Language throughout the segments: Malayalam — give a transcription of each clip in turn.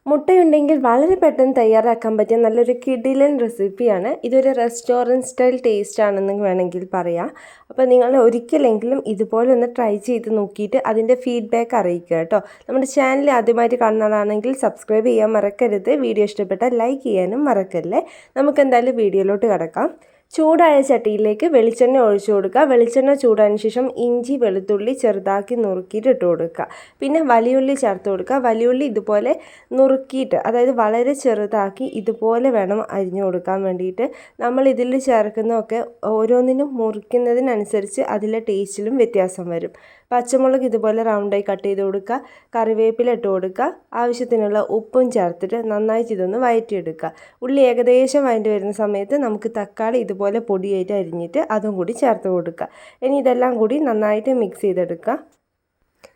മുട്ടയുണ്ടെങ്കിൽ വളരെ പെട്ടെന്ന് തയ്യാറാക്കാൻ പറ്റിയ നല്ലൊരു കിടിലൻ റെസിപ്പിയാണ്. ഇതൊരു റെസ്റ്റോറൻറ്റ് സ്റ്റൈൽ ടേസ്റ്റ് ആണെന്ന് വേണമെങ്കിൽ പറയാം. അപ്പോൾ നിങ്ങൾ ഒരിക്കലെങ്കിലും ഇതുപോലെ ഒന്ന് ട്രൈ ചെയ്ത് നോക്കിയിട്ട് അതിൻ്റെ ഫീഡ്ബാക്ക് അറിയിക്കുക കേട്ടോ. നമ്മുടെ ചാനൽ ആദ്യമായിട്ട് കാണുന്നതാണെങ്കിൽ സബ്സ്ക്രൈബ് ചെയ്യാൻ മറക്കരുത്. വീഡിയോ ഇഷ്ടപ്പെട്ടാൽ ലൈക്ക് ചെയ്യാനും മറക്കല്ലേ. നമുക്ക് എന്തായാലും വീഡിയോയിലോട്ട് കിടക്കാം. ചൂടായ ചട്ടിയിലേക്ക് വെളിച്ചെണ്ണ ഒഴിച്ചു കൊടുക്കുക. വെളിച്ചെണ്ണ ചൂടായതിനു ശേഷം ഇഞ്ചി വെളുത്തുള്ളി ചെറുതാക്കി നുറുക്കിയിട്ട് ഇട്ട് കൊടുക്കുക. പിന്നെ വലിയുള്ളി ചേർത്ത് കൊടുക്കുക. വലിയുള്ളി ഇതുപോലെ നുറുക്കിയിട്ട്, അതായത് വളരെ ചെറുതാക്കി ഇതുപോലെ വേണം അരിഞ്ഞു കൊടുക്കാൻ വേണ്ടിയിട്ട്. നമ്മൾ ഇതിൽ ചേർക്കുന്നതൊക്കെ ഓരോന്നിനും മുറിക്കുന്നതിനനുസരിച്ച് അതിലെ ടേസ്റ്റിലും വ്യത്യാസം വരും. പച്ചമുളക് ഇതുപോലെ റൗണ്ടായി കട്ട് ചെയ്ത് കൊടുക്കുക. കറിവേപ്പില ഇട്ട് കൊടുക്കുക. ആവശ്യത്തിനുള്ള ഉപ്പും ചേർത്തിട്ട് നന്നായിട്ട് ഇതൊന്ന് വഴറ്റിയെടുക്കുക. ഉള്ളി ഏകദേശം വഴറ്റി വരുന്ന സമയത്ത് നമുക്ക് തക്കാളി ഇതുപോലെ പൊടിയായിട്ട് അരിഞ്ഞിട്ട് അതും കൂടി ചേർത്ത് കൊടുക്കുക. ഇനി ഇതെല്ലാം കൂടി നന്നായിട്ട് മിക്സ് ചെയ്തെടുക്കുക.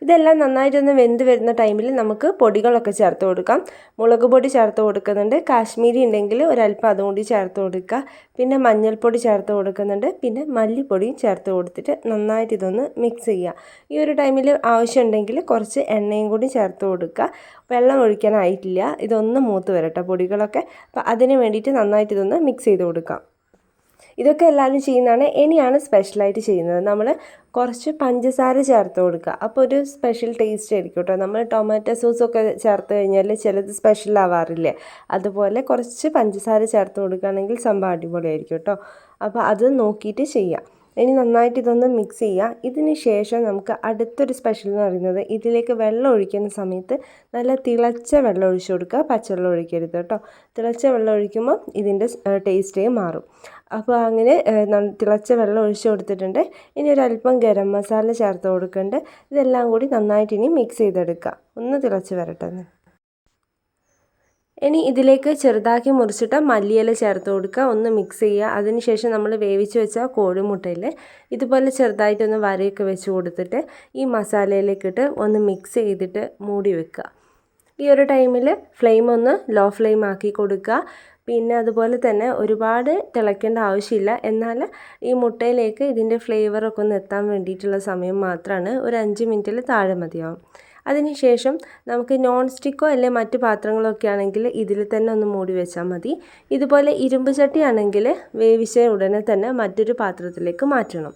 ഇതെല്ലാം നന്നായിട്ടൊന്ന് വെന്ത് വരുന്ന ടൈമിൽ നമുക്ക് പൊടികളൊക്കെ ചേർത്ത് കൊടുക്കാം. മുളക് പൊടി ചേർത്ത് കൊടുക്കുന്നുണ്ട്. കാശ്മീരി ഉണ്ടെങ്കിൽ ഒരല്പം അതും കൂടി ചേർത്ത് കൊടുക്കുക. പിന്നെ മഞ്ഞൾപ്പൊടി ചേർത്ത് കൊടുക്കുന്നുണ്ട്. പിന്നെ മല്ലിപ്പൊടിയും ചേർത്ത് കൊടുത്തിട്ട് നന്നായിട്ട് ഇതൊന്ന് മിക്സ് ചെയ്യുക. ഈ ഒരു ടൈമിൽ ആവശ്യമുണ്ടെങ്കിൽ കുറച്ച് എണ്ണയും കൂടി ചേർത്ത് കൊടുക്കുക. വെള്ളം ഒഴിക്കാനായിട്ടില്ല. ഇതൊന്ന് മൂത്ത് വരട്ടെ പൊടികളൊക്കെ. അപ്പോൾ അതിന് വേണ്ടിയിട്ട് നന്നായിട്ട് ഇതൊന്ന് മിക്സ് ചെയ്ത് കൊടുക്കാം. ഇതൊക്കെ എല്ലാവരും ചെയ്യുന്നതാണ്. ഇനിയാണ് സ്പെഷ്യലായിട്ട് ചെയ്യുന്നത്. നമ്മൾ കുറച്ച് പഞ്ചസാര ചേർത്ത് കൊടുക്കുക. അപ്പോൾ ഒരു സ്പെഷ്യൽ ടേസ്റ്റ് ആയിരിക്കും കേട്ടോ. നമ്മൾ ടൊമാറ്റോ സോസൊക്കെ ചേർത്ത് കഴിഞ്ഞാൽ ചിലത് സ്പെഷ്യൽ ആവാറില്ലേ, അതുപോലെ കുറച്ച് പഞ്ചസാര ചേർത്ത് കൊടുക്കുകയാണെങ്കിൽ സംഭവം അടിപൊളിയായിരിക്കും കേട്ടോ. അപ്പോൾ അത് നോക്കിയിട്ട് ചെയ്യാം. ഇനി നന്നായിട്ട് ഇതൊന്ന് മിക്സ് ചെയ്യുക. ഇതിന് ശേഷം നമുക്ക് അടുത്തൊരു സ്പെഷ്യൽ എന്ന് പറയുന്നത്, ഇതിലേക്ക് വെള്ളം ഒഴിക്കുന്ന സമയത്ത് നല്ല തിളച്ച വെള്ളം ഒഴിച്ചു കൊടുക്കുക. പച്ചവെള്ളം ഒഴിക്കരുത് കേട്ടോ. തിളച്ച വെള്ളം ഒഴിക്കുമ്പോൾ ഇതിൻ്റെ ടേസ്റ്റേ മാറും. അപ്പോൾ അങ്ങനെ തിളച്ച വെള്ളം ഒഴിച്ചു കൊടുത്തിട്ടുണ്ട്. ഇനി ഒരല്പം ഗരം മസാല ചേർത്ത് കൊടുക്കുന്നുണ്ട്. ഇതെല്ലാം കൂടി നന്നായിട്ട് ഇനി മിക്സ് ചെയ്തെടുക്കുക. ഒന്ന് തിളച്ച് വരട്ടെ. ഇനി ഇതിലേക്ക് ചെറുതാക്കി മുറിച്ചിട്ട് മല്ലിയില ചേർത്ത് കൊടുക്കുക. ഒന്ന് മിക്സ് ചെയ്യുക. അതിനുശേഷം നമ്മൾ വേവിച്ച് വെച്ച കോഴിമുട്ടയിൽ ഇതുപോലെ ചെറുതായിട്ടൊന്ന് വരയൊക്കെ വെച്ച് കൊടുത്തിട്ട് ഈ മസാലയിലേക്കിട്ട് ഒന്ന് മിക്സ് ചെയ്തിട്ട് മൂടി വെക്കുക. ഈ ഒരു ടൈമിൽ ഫ്ലെയിം ഒന്ന് ലോ ഫ്ലെയിം ആക്കി കൊടുക്കുക. പിന്നെ അതുപോലെ തന്നെ ഒരുപാട് തിളയ്ക്കേണ്ട ആവശ്യമില്ല. എന്നാൽ ഈ മുട്ടയിലേക്ക് ഇതിൻ്റെ ഫ്ലേവറൊക്കെ ഒന്ന് എത്താൻ വേണ്ടിയിട്ടുള്ള സമയം മാത്രമാണ്. ഒരു 5 മിനിറ്റിൽ താഴെ മതിയാവും. അതിനുശേഷം നമുക്ക് നോൺ സ്റ്റിക്കോ അല്ലെങ്കിൽ മറ്റു പാത്രങ്ങളൊക്കെ ആണെങ്കിൽ ഇതിൽ തന്നെ ഒന്ന് മൂടി വെച്ചാൽ മതി. ഇതുപോലെ ഇരുമ്പ് ചട്ടിയാണെങ്കിൽ വേവിച്ച ഉടനെ തന്നെ മറ്റൊരു പാത്രത്തിലേക്ക് മാറ്റണം.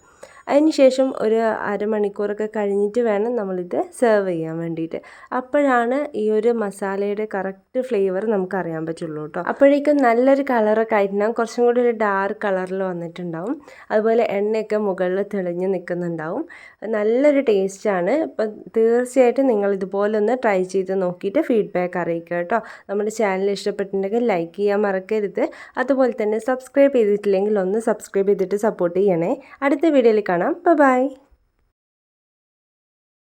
അതിനുശേഷം ഒരു അരമണിക്കൂറൊക്കെ കഴിഞ്ഞിട്ട് വേണം നമ്മളിത് സെർവ് ചെയ്യാൻ വേണ്ടിയിട്ട്. അപ്പോഴാണ് ഈ ഒരു മസാലയുടെ കറക്റ്റ് ഫ്ലേവർ നമുക്ക് അറിയാൻ പറ്റുള്ളൂ കേട്ടോ. അപ്പോഴേക്കും നല്ലൊരു കളറൊക്കെ ആയിട്ടുണ്ടാകും. കുറച്ചും കൂടി ഒരു ഡാർക്ക് കളറിൽ വന്നിട്ടുണ്ടാവും. അതുപോലെ എണ്ണയൊക്കെ മുകളിൽ തെളിഞ്ഞ് നിൽക്കുന്നുണ്ടാവും. നല്ലൊരു ടേസ്റ്റാണ്. അപ്പം തീർച്ചയായിട്ടും നിങ്ങൾ ഇതുപോലെ ഒന്ന് ട്രൈ ചെയ്ത് നോക്കിയിട്ട് ഫീഡ്ബാക്ക് അറിയിക്കുക കേട്ടോ. നമ്മുടെ ചാനൽ ഇഷ്ടപ്പെട്ടിട്ടുണ്ടെങ്കിൽ ലൈക്ക് ചെയ്യാൻ മറക്കരുത്. അതുപോലെ തന്നെ സബ്സ്ക്രൈബ് ചെയ്തിട്ടില്ലെങ്കിൽ ഒന്ന് സബ്സ്ക്രൈബ് ചെയ്തിട്ട് സപ്പോർട്ട് ചെയ്യണേ. അടുത്ത വീഡിയോയിൽ കാണാം. ബൈ.